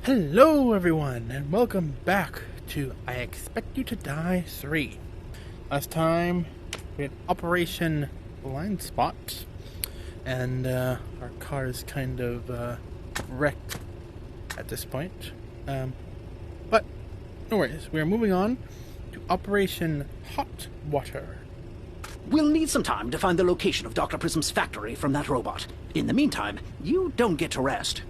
Hello everyone, and welcome back to I Expect You to Die 3. Last time, we had Operation Blind Spot, and our car is kind of wrecked at this point. But, no worries, we are moving on to Operation Hot Water. We'll need some time to find the location of Dr. Prism's factory from that robot. In the meantime, you don't get to rest.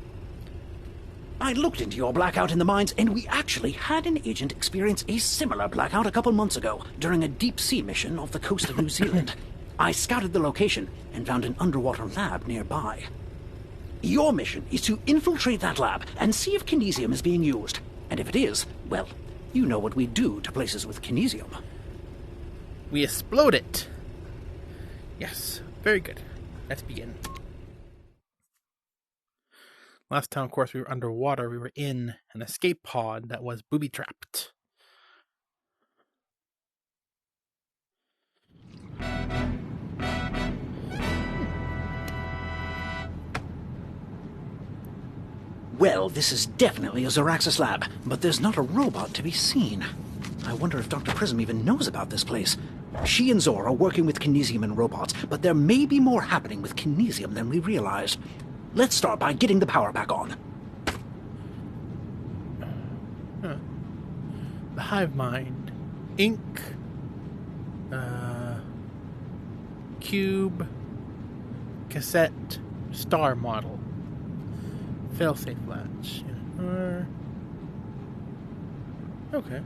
I looked into your blackout in the mines, and we actually had an agent experience a similar blackout a couple months ago during a deep-sea mission off the coast of New Zealand. I scouted the location and found an underwater lab nearby. Your mission is to infiltrate that lab and see if kinesium is being used. And if it is, well, you know what we do to places with kinesium. We explode it! Yes, very good. Let's begin. Last time, of course, we were underwater. We were in an escape pod that was booby-trapped. Well, this is definitely a Zoraxis lab, but there's not a robot to be seen. I wonder if Dr. Prism even knows about this place. She and Zora are working with kinesium and robots, but there may be more happening with kinesium than we realize. Let's start by getting the power back on. The hive mind. Ink. Cube. Cassette. Star model. Failsafe latch. Okay.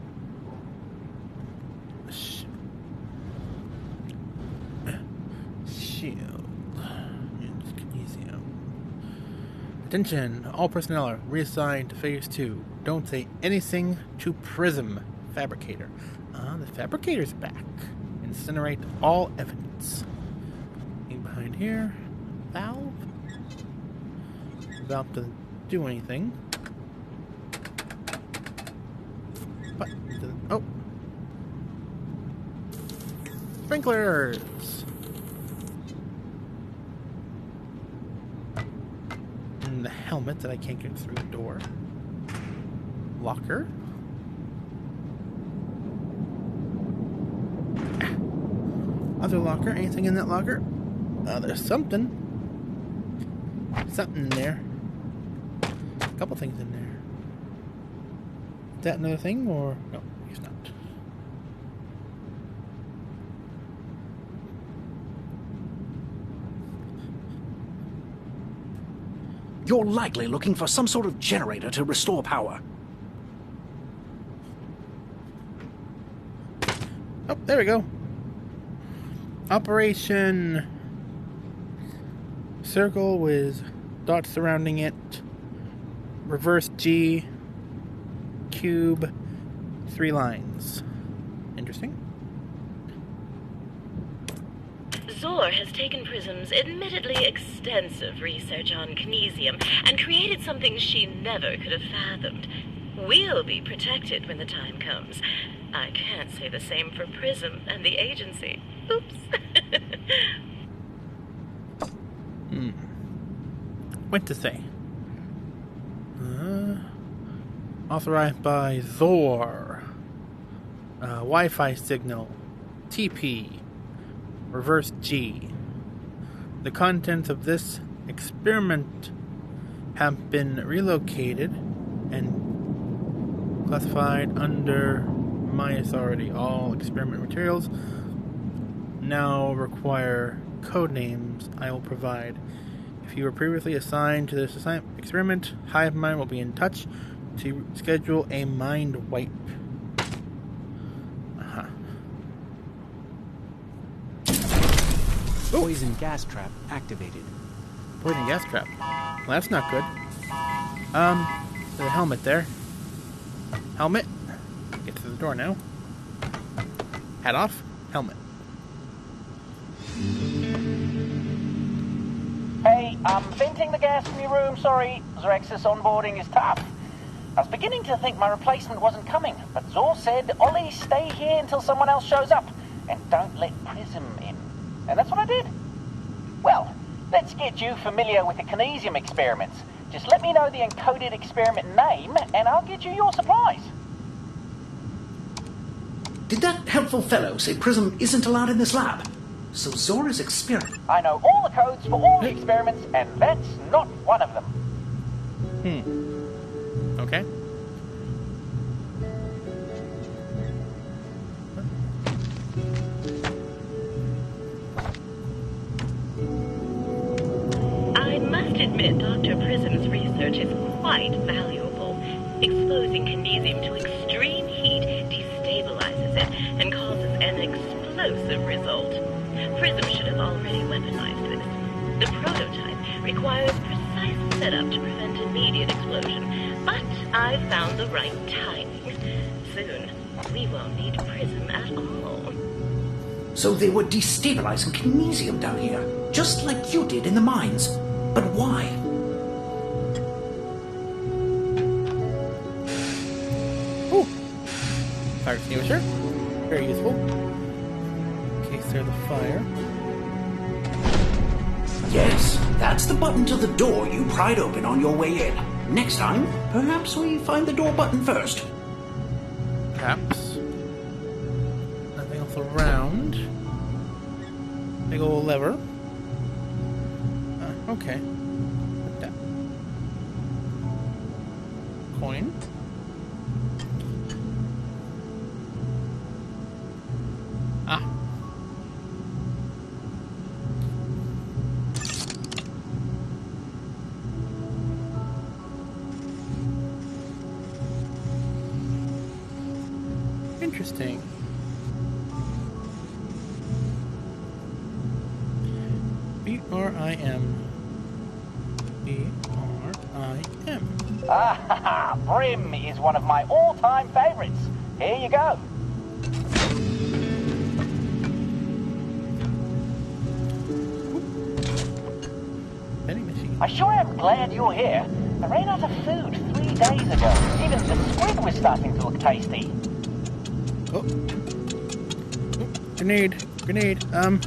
Shield. Kinesium. Attention! All personnel are reassigned to Phase 2. Don't say anything to Prism. Fabricator. The Fabricator's back. Incinerate all evidence. Anything behind here? Valve? Valve doesn't do anything. But it doesn't. Oh! Sprinklers! And the helmet that I can't get through the door. Locker. Other locker. Anything in that locker? There's something. Something in there. A couple things in there. Is that another thing, or no? He's not. You're likely looking for some sort of generator to restore power. Oh, there we go. Operation circle with dots surrounding it. Reverse G. Cube. 3 lines. Interesting. Zor has taken Prism's admittedly extensive research on kinesium and created something she never could have fathomed. We'll be protected when the time comes. I can't say the same for Prism and the agency. Oops. What to say? Authorized by Zor. Wi-Fi signal. TP. Reverse G. The contents of this experiment have been relocated and classified under my authority. All experiment materials now require code names I will provide. If you were previously assigned to this experiment, Hive Mind will be in touch to schedule a mind wipe. Poison gas trap activated. Poison gas trap. Well, that's not good. There's a helmet there. Helmet. Get to the door now. Hat off. Helmet. Hey, I'm venting the gas from your room, sorry. Zoraxis onboarding is tough. I was beginning to think my replacement wasn't coming, but Zor said, Ollie, stay here until someone else shows up, and don't let Prism in. And that's what I did. Well, let's get you familiar with the kinesium experiments. Just let me know the encoded experiment name, and I'll get you your supplies. Did that helpful fellow say Prism isn't allowed in this lab? So Zora's experiment... I know all the codes for all the experiments, and that's not one of them. Okay. I must admit Dr. Prism's research is quite valuable. Exposing kinesium to extreme heat destabilizes it and causes an explosive result. Prism should have already weaponized this. The prototype requires precise setup to prevent immediate explosion, but I've found the right timing. Soon, we won't need Prism at all. So they were destabilizing kinesium down here, just like you did in the mines. But why? Ooh. Fire extinguisher. Very useful. In case there's a fire. Yes, that's the button to the door you pried open on your way in. Next time, perhaps we find the door button first. Perhaps. Nothing else around. Big old lever. Okay. Put that. Coin. Ah. Interesting. B-R-I-M. B-R-I-M. Ah, Brim is one of my all-time favorites. Here you go. Vending machine. I sure am glad you're here. I ran out of food 3 days ago. Even the squid was starting to look tasty. Oh. Grenade. Grenade. Oh,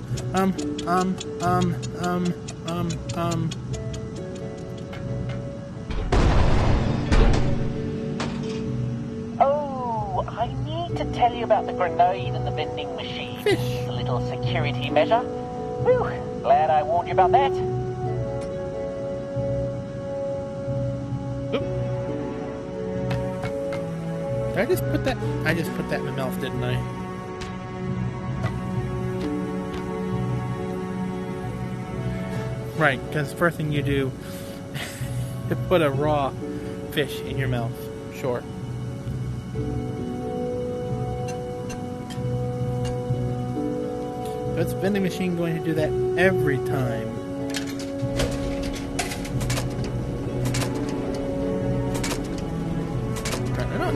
I need to tell you about the grenade and the vending machine. Fish. It's a little security measure. Whew, glad I warned you about that. Oop. Did I just put that? I just put that in my mouth, didn't I? Right, because the first thing you do is put a raw fish in your mouth. Sure. But it's a vending machine going to do that every time. Apparently not.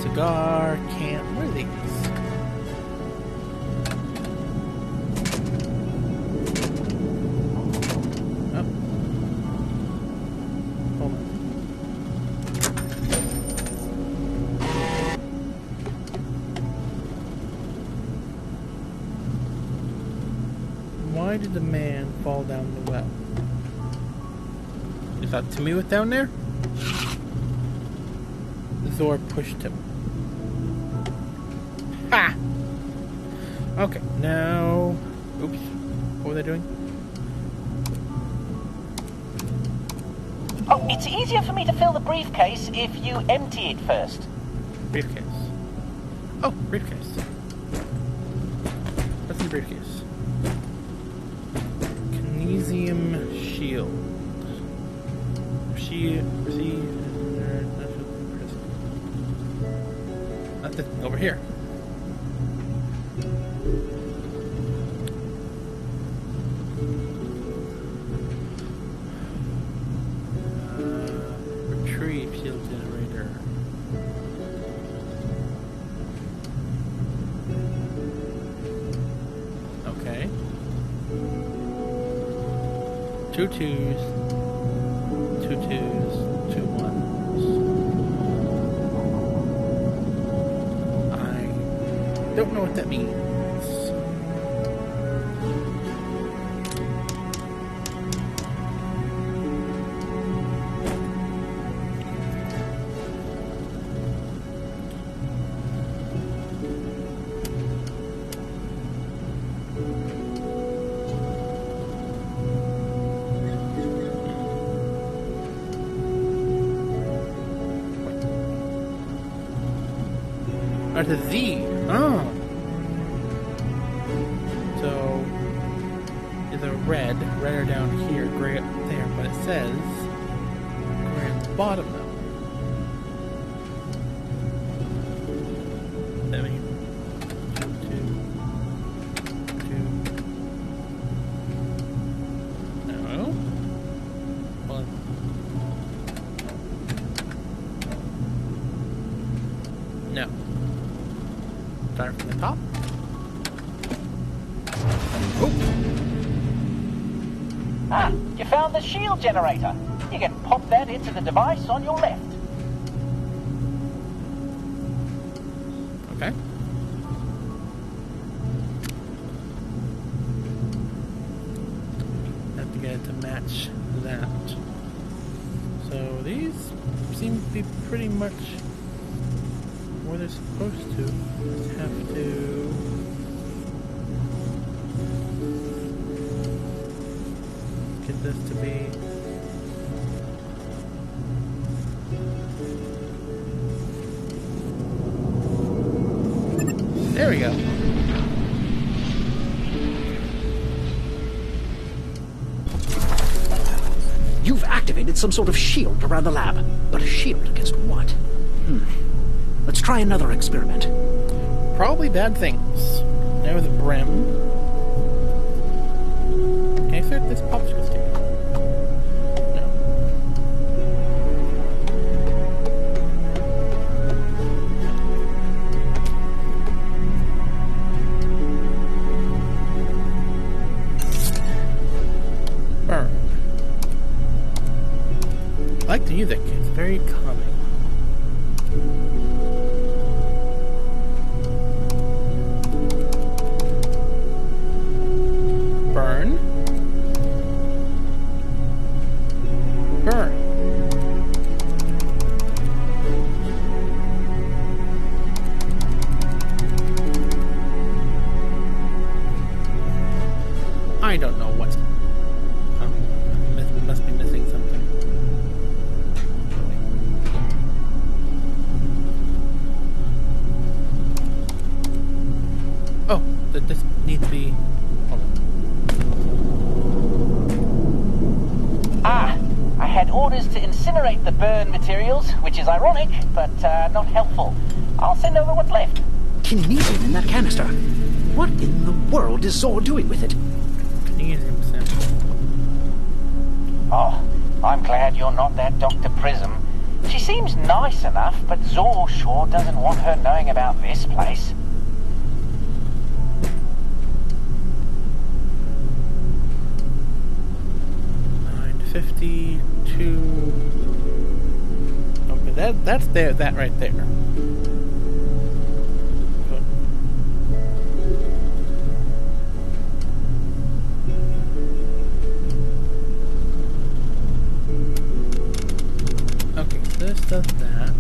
Cigar can. What are these? Why did the man fall down the well? You thought Timmy was down there? Zor pushed him. Ha! Okay, now... Oops. What were they doing? Oh, it's easier for me to fill the briefcase if you empty it first. Briefcase. Oh, briefcase. What's in the briefcase? Kinesium shield. Nothing over here. Retrieve shield generator. Okay. 2 2s, 2 2s, 2 1s. I don't know what that means. it's a Z. Oh. So, is a redder down here, gray up there, but it says gray at the bottom now. That means 2. No. Well, no. Start from the top. Ah, you found the shield generator. You can pop that into the device on your left. Okay. Have to get it to match that. So these seem to be pretty much where they're supposed to. Just have to get this to be there we go. You've activated some sort of shield around the lab. But a shield against what? Let's try another experiment. Probably bad things. Now with a brim. Can I start this popsicle stick? No. Burn. I like the music. It's very calming. Burn. Burn. I don't know what's... must be missing something. Oh, this needs to be... Ah, I had orders to incinerate the burn materials, which is ironic, but not helpful. I'll send over what's left. Kinesium in that canister. What in the world is Zor doing with it? Kinesium sample. Oh, I'm glad you're not that Dr. Prism. She seems nice enough, but Zor sure doesn't want her knowing about this place. Okay, that's there, that right there. Okay, so this does that.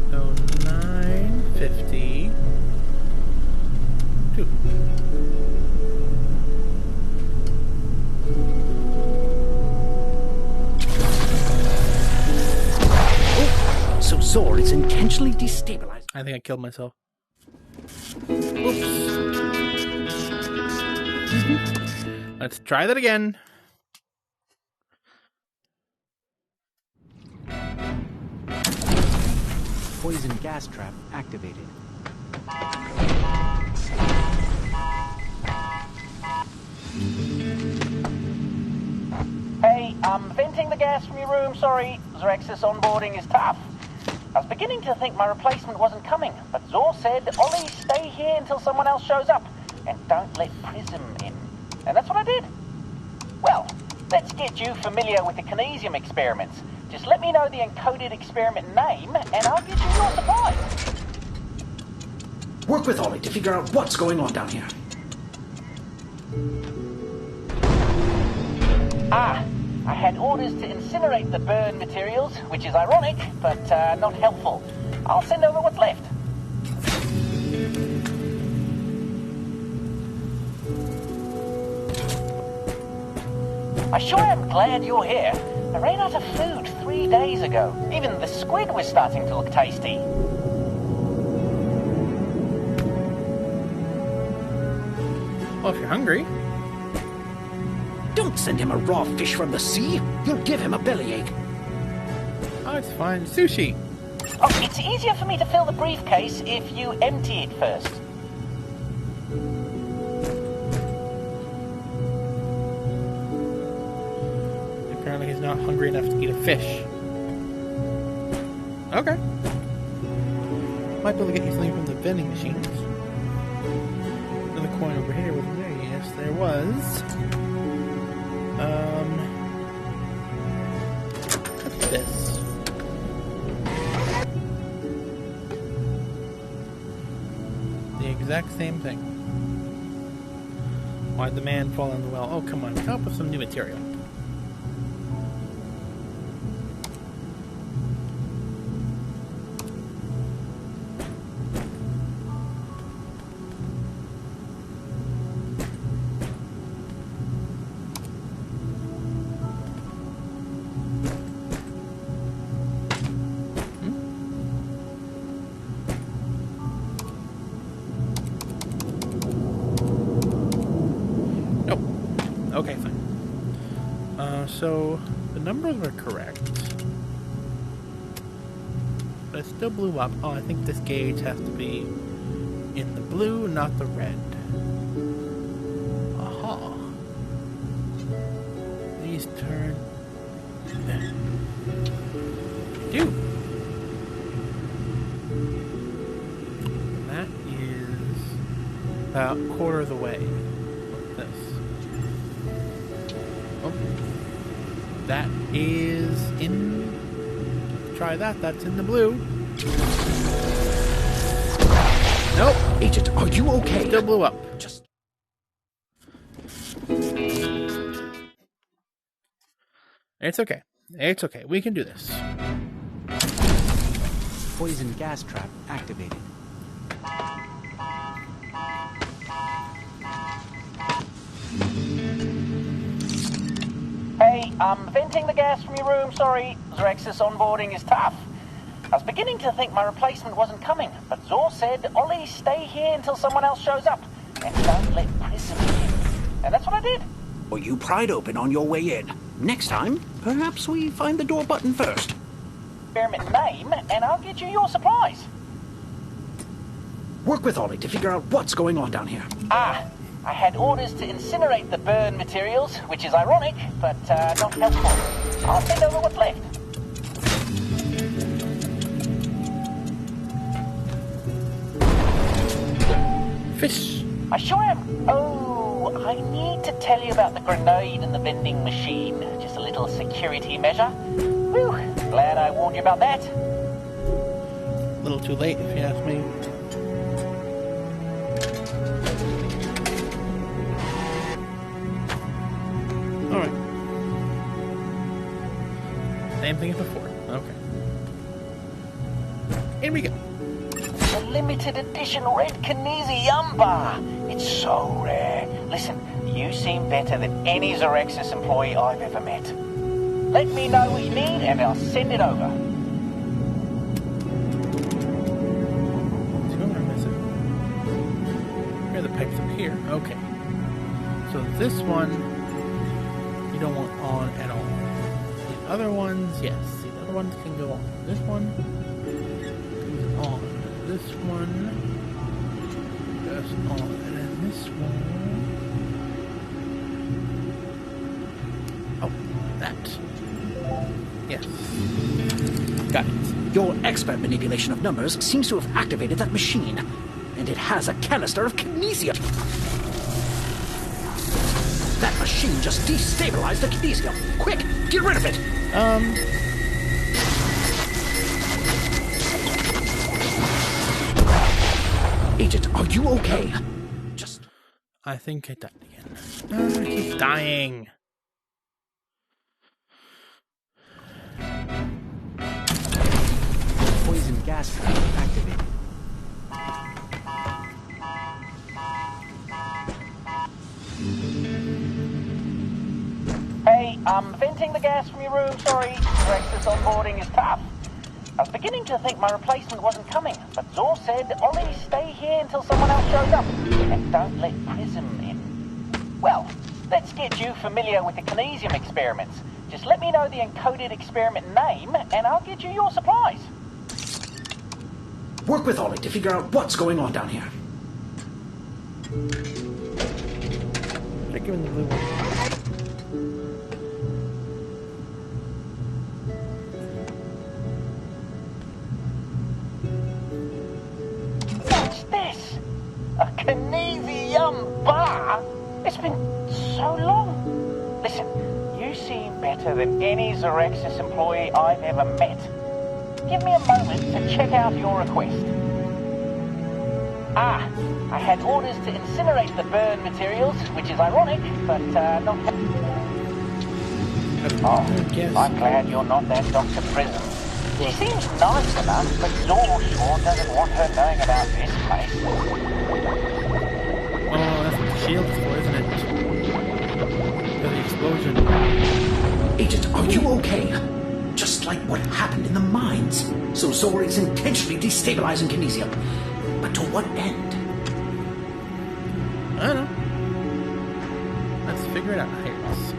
So 950. 2. So Zor is intentionally destabilizing. I think I killed myself. Oops. Let's try that again. Poison gas trap activated. Hey, I'm venting the gas from your room, sorry. Zoraxis onboarding is tough. I was beginning to think my replacement wasn't coming, but Zor said, Ollie, stay here until someone else shows up, and don't let Prism in. And that's what I did. Well, let's get you familiar with the Kinesium experiments. Just let me know the encoded experiment name, and I'll get you your supplies. Work with Ollie to figure out what's going on down here. Ah, I had orders to incinerate the burn materials, which is ironic, but not helpful. I'll send over what's left. I sure am glad you're here. I ran out of food 3 days ago. Even the squid was starting to look tasty. Well, if you're hungry. Don't send him a raw fish from the sea. You'll give him a bellyache. Oh, it's fine. Sushi. Oh, it's easier for me to fill the briefcase if you empty it first. Apparently he's not hungry enough to eat a fish. Okay. Might be able to get you something from the vending machines. Another coin over here, wasn't there? Yes, there was. What's this? The exact same thing. Why'd the man fall in the well? Oh, come on. Come up with some new material. Okay, fine. So the numbers were correct. But it still blew up. Oh, I think this gauge has to be in the blue, not the red. Aha. These turn. Do. That is about a quarter of the way. What's this? Oh. That is in... Try that. That's in the blue. Nope. Agent, are you okay? Still blew up. Just... It's okay. It's okay. We can do this. Poison gas trap activated. Hey, I'm venting the gas from your room, sorry. Zoraxis onboarding is tough. I was beginning to think my replacement wasn't coming, but Zor said, Ollie, stay here until someone else shows up. And don't let Prism in. And that's what I did. Well, you pried open on your way in. Next time, perhaps we find the door button first. Experiment name, and I'll get you your supplies. Work with Ollie to figure out what's going on down here. I had orders to incinerate the burn materials, which is ironic, but not helpful. I'll send over what's left. Fish. I sure am. Oh, I need to tell you about the grenade in the vending machine. Just a little security measure. Whew, glad I warned you about that. A little too late, if you ask me. Alright. Same thing as before. Okay. Here we go. A limited edition red Kinesium bar. It's so rare. Listen, you seem better than any Zoraxis employee I've ever met. Let me know what you need and I'll send it over. Two are missing. Here are the pipes up here. Okay. So this one you don't want on at all. The other ones, yes. The other ones can go on. This one goes on. This one goes on. And then this one. Oh, that. Yes. Got it. Your expert manipulation of numbers seems to have activated that machine. And it has a canister of Kinesium. That machine just destabilized the Kinesium. Quick, get rid of it! Agent, are you okay? Just... I think I died again. I keep dying. Poison gas trap activated. Hey, I'm venting the gas from your room, sorry. Zoraxis onboarding is tough. I was beginning to think my replacement wasn't coming, but Zor said, Ollie, stay here until someone else shows up, and don't let Prism in. Well, let's get you familiar with the kinesium experiments. Just let me know the encoded experiment name, and I'll get you your supplies. Work with Ollie to figure out what's going on down here. Check you in the blue one. What's this? A kinesium bar? It's been so long. Listen, you seem better than any Zoraxis employee I've ever met. Give me a moment to check out your request. I had orders to incinerate the burn materials, which is ironic, but not... Oh, I'm glad you're not that Dr. Prism. She seems nice enough, but Zor sure doesn't want her knowing about this place. Oh, that's what the shield's for, isn't it? For the explosion. Agent, are you okay? Just like what happened in the mines. So Zor is intentionally destabilizing Kinesium. But to what end? I don't know. Let's figure it out. Iris.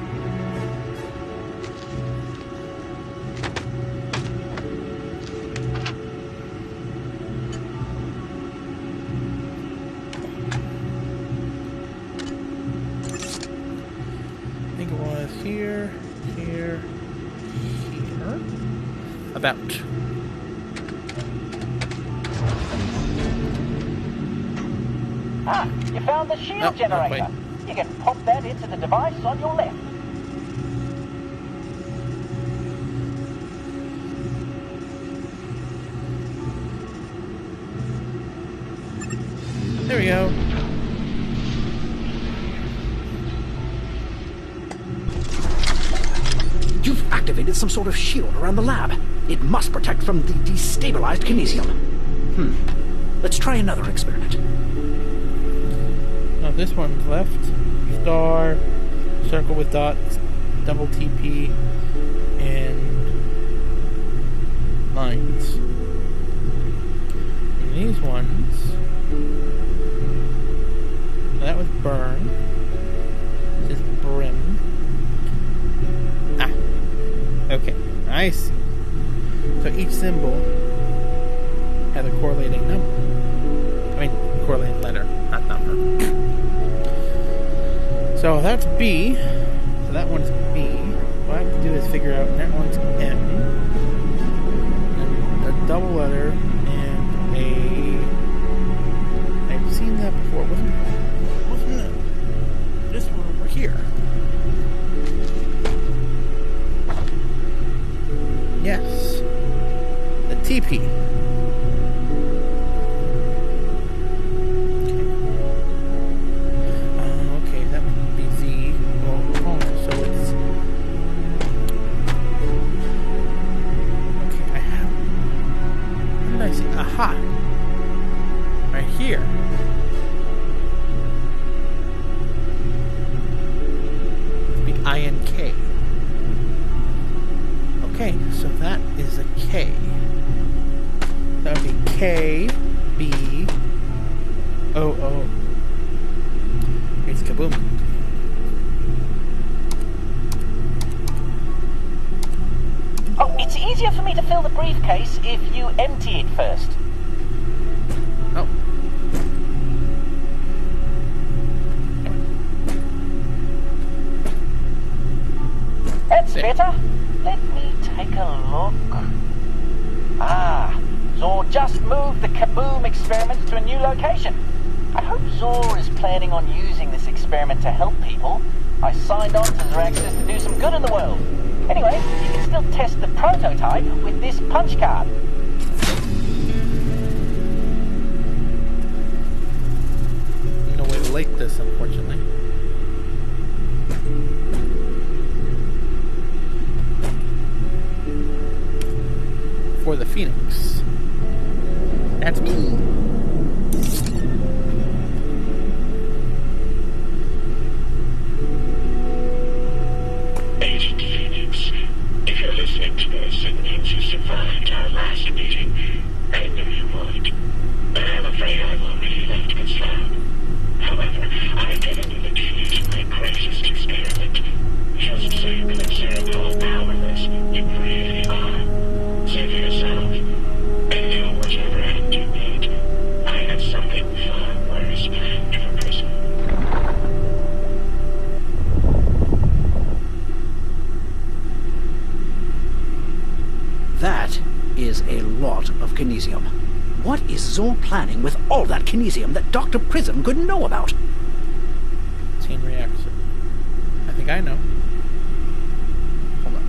I think it was here, here, here. About. You found the shield generator. You can pop that into the device on your left. There we go. You've activated some sort of shield around the lab. It must protect from the destabilized Kinesium. Let's try another experiment. Now this one's left. Star, circle with dots, double TP, and lines. And these ones, that was burn. This is brim. Okay, I see. So each symbol has a correlating number. I mean, correlating letter, not number. So that's B. So that one's B. What I have to do is figure out that one's M. And a double letter and a... I've seen that before. Wasn't it this one over here? Yes. The TP. Okay, that would be Z. Oh, so it's... Okay, I have... What did I see? Aha! Right here. It'd be INK. Okay, so that is a K. That would be K, B, O, O. It's kaboom. Oh, it's easier for me to fill the briefcase if you empty it first. Oh. That's There. better. Let me take a look. Zor just moved the Kaboom experiments to a new location. I hope Zor is planning on using this experiment to help people. I signed on to Zoraxis to do some good in the world. Anyway, you can still test the prototype with this punch card. No way to lake this, unfortunately. For the Phoenix. That's me. Agent a lot of kinesium. What is Zor planning with all that kinesium that Dr. Prism couldn't know about? Chain reaction. I think I know. Hold on.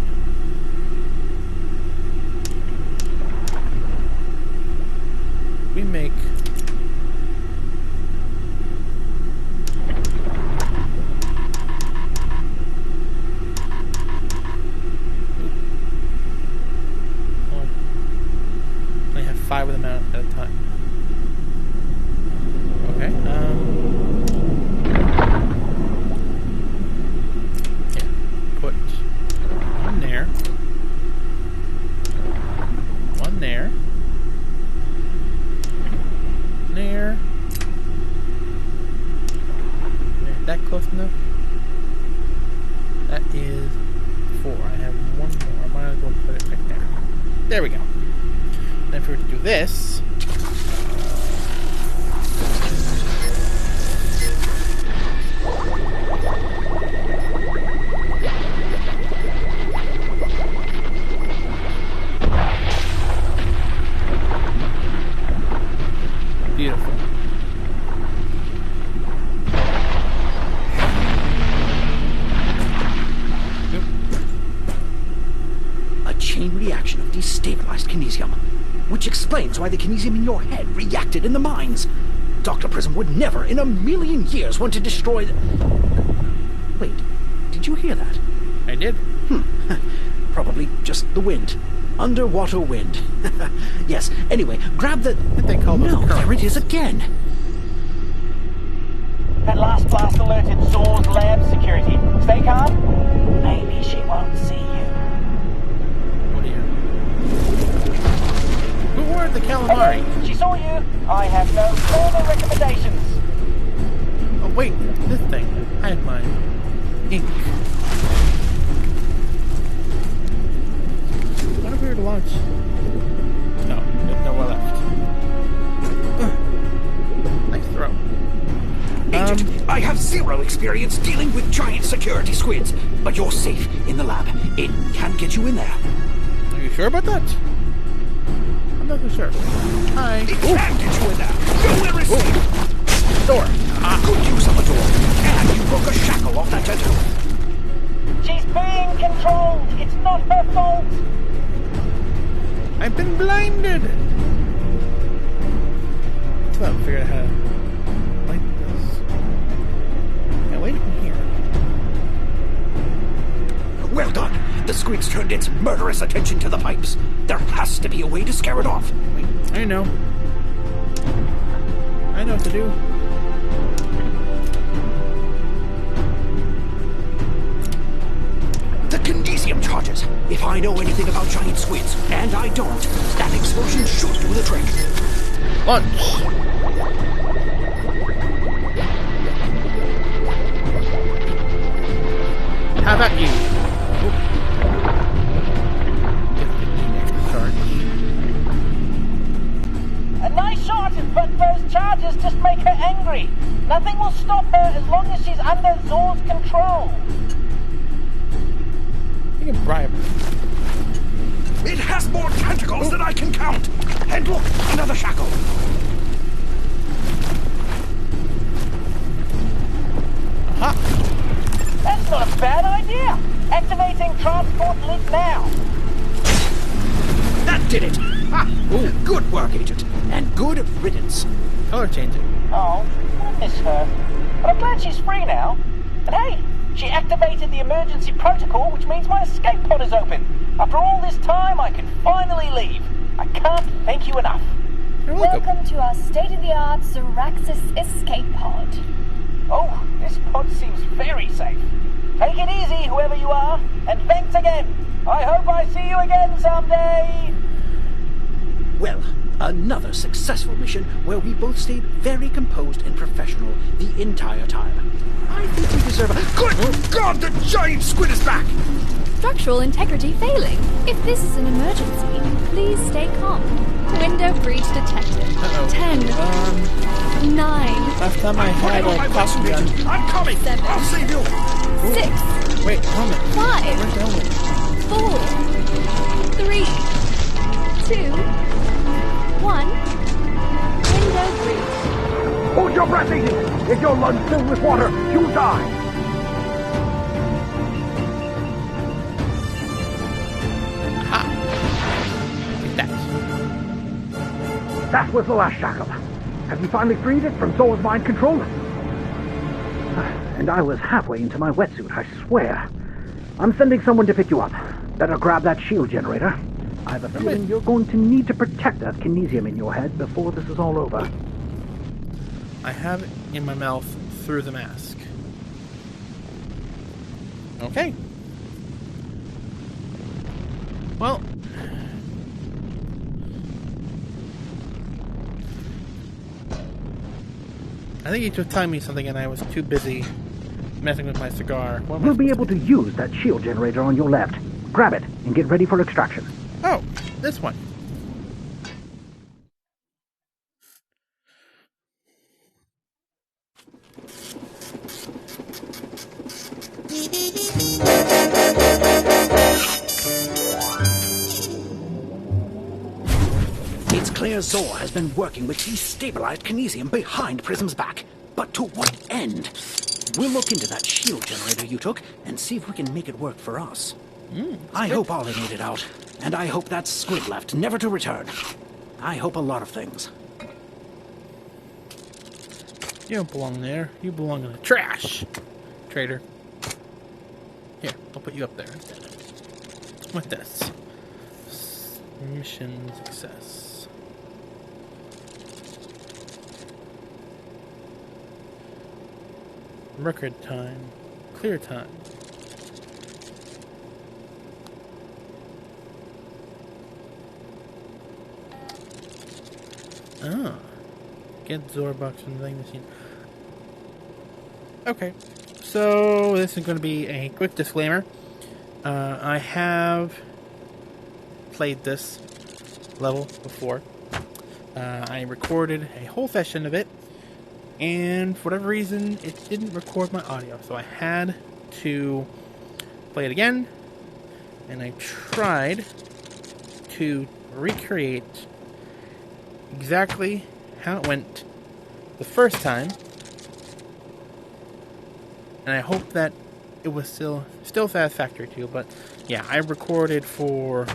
We make only have 5 of them out at a time. Okay. Yeah. Put one there. One there. There. That close enough? That is 4. I have one more. I might as well put it right there. There we go. And if we were to do this, beautiful. Nope. A chain reaction of destabilized kinesium, which explains why the kinesium in your head reacted in the mines. Dr. Prism would never in a million years want to destroy the... Wait, did you hear that? I did. Probably just the wind. Underwater wind. Yes, anyway, grab the... What they call those No, currents. there it is again. That last blast alerted Zor's lab security. Stay calm. Maybe she won't see you. Oh dear. Who ordered the calamari? Hello, she saw you. I have no further recommendations. Oh wait, this thing. I had mine. Ink. What if we were to launch? No, there's nowhere left. Nice throw. Agent, I have zero experience dealing with giant security squids, but you're safe in the lab. It can't get you in there. Are you sure about that? I'm not so sure. Hi. It can't get you in there. Nowhere is safe. Door. Good use of a door. And you broke a shackle off that tattoo. She's being controlled. It's not her fault. I've been blinded. So I'll figure out how to light this. Now light it in here. Well done. The squid's turned its murderous attention to the pipes. There has to be a way to scare it off. I know. I know what to do. The kinesium charges. If I know anything about giant squids, and I don't, that explosion should do the trick. Launch. How about you? Oh. A nice shot, but those charges just make her angry. Nothing will stop her as long as she's under Zor's control. You can bribe her. It has more tentacles than I can count. And look, another shackle. Aha! That's not a bad idea. Activating transport link now. That did it. Ha! Ooh, good work, Agent. And good riddance. Color changing. Oh, I miss her. But I'm glad she's free now. And hey, she activated the emergency protocol, which means my escape pod is open. After all this time, I can finally leave. I can't thank you enough. You're welcome. Welcome to our state-of-the-art Zoraxis escape pod. Oh, this pod seems very safe. Take it easy, whoever you are, and thanks again. I hope I see you again someday. Well, another successful mission where we both stayed very composed and professional the entire time. I think we deserve a... Good God, the giant squid is back! Structural integrity failing. If this is an emergency, please stay calm. Window breach detected. 10, 9, Last time I had a caution gun. I'm coming! 7, I'll save you! 6, Wait, helmet. 5, Where's the helmet? 4, 3, 2, 1. Window breach. Hold your breath, Edie! If your lungs fill with water, you'll die! That was the last shackle. Have you finally freed it from Zora's mind control? And I was halfway into my wetsuit, I swear. I'm sending someone to pick you up. Better grab that shield generator. I have a feeling you're going to need to protect that kinesium in your head before this is all over. I have it in my mouth through the mask. Okay. Well, I think he was telling me something and I was too busy messing with my cigar. You'll be able to use that shield generator on your left. Grab it and get ready for extraction. Oh, this one. It's clear Zora has been working with destabilized kinesium behind Prism's back. But to what end? We'll look into that shield generator you took and see if we can make it work for us. I hope Ollie made it out. And I hope that squid left, never to return. I hope a lot of things. You don't belong there. You belong in the trash, traitor. Here, I'll put you up there instead. With this. Mission success. Record time. Clear time. Ah. Get Zorabox from the vending machine. Okay. So, this is going to be a quick disclaimer. I have played this level before. I recorded a whole session of it, and for whatever reason, it didn't record my audio, so I had to play it again, and I tried to recreate exactly how it went the first time, and I hope that it was still satisfactory to you. But yeah, I recorded for,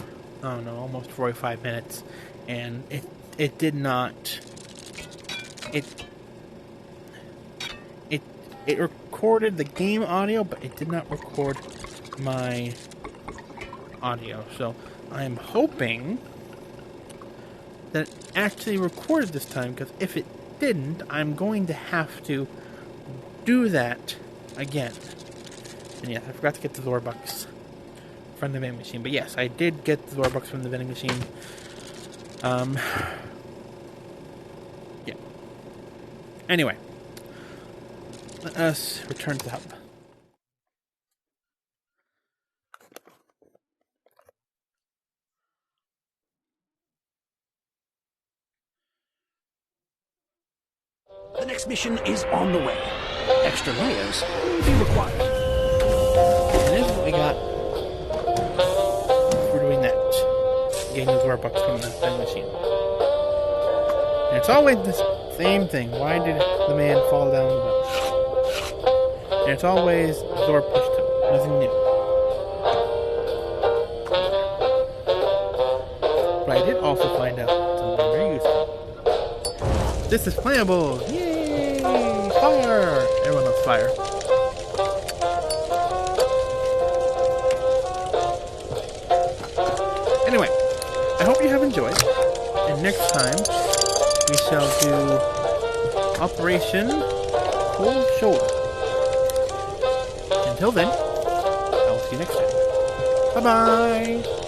I don't know, almost 45 minutes, and it did not, it recorded the game audio, but it did not record my audio. So I'm hoping that it actually recorded this time, because if it didn't, I'm going to have to do that again. And yes, I forgot to get the Zorabox from the vending machine. But yes, I did get the Zorabox from the vending machine. Yeah. Anyway, let us return to the hub. The next mission is on the way. Extra layers may be required. And this is what we got for doing that. Getting the Zorabox from the vending machine. And it's always the same thing. Why did the man fall down the well? And it's always Zora pushed him. Nothing new. But I did also find out something very useful. This is flammable! Yay! Fire! Everyone loves fire. Anyway, I hope you have enjoyed. And next time, we shall do Operation Cold Shoulder. Until then, I will see you next time. Bye-bye!